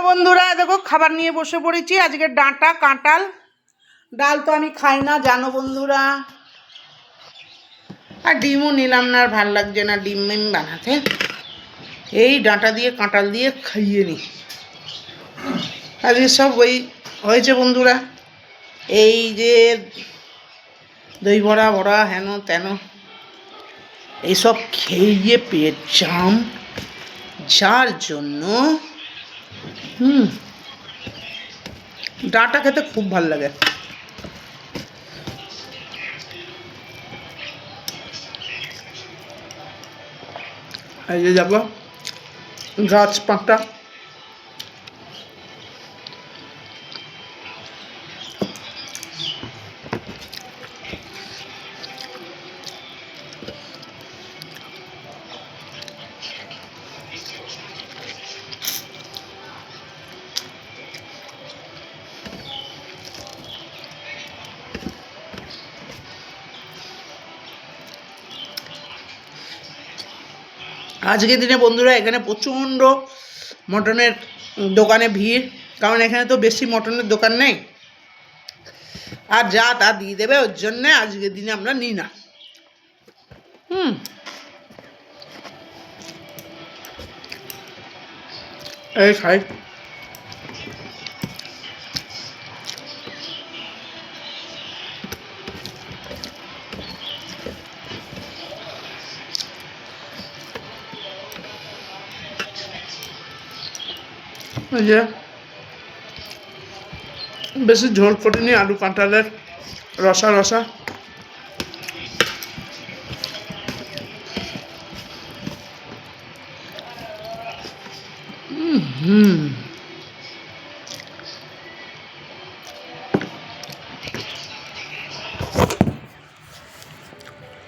বন্ধুরা দেখো খাবার নিয়ে বসে পড়েছি। আজকে ডাঁটা কাঁঠাল, ডাল তো আমি খাই না জানো বন্ধুরা, আর ডিমও নিলাম না, আর ভাল লাগছে না ডিম বানাতে। এই ডাঁটা দিয়ে কাঁঠাল দিয়ে খাইয়ে নি। আজকে সব ওই হয়েছে বন্ধুরা, এই যে দই বড়া বড়া হেন তেন এইসব খেয়ে পেট জাম, যার জন্য ডাঁটা খেতে খুব ভাল লাগে। এই যে যাবো গাছ পাঁকটা, আজকের দিনে বন্ধুরা এখানে প্রচণ্ড মটনের দোকানে ভিড়, কারণ এখানে তো বেশি মটনের দোকান নেই, আর যা তা দিয়ে দেবে, ওর জন্যে আজকের দিনে আমরা নিই না। এই খাই যে বেশি ঝোল করিনি, আলু কাঁঠালের রসা রসা।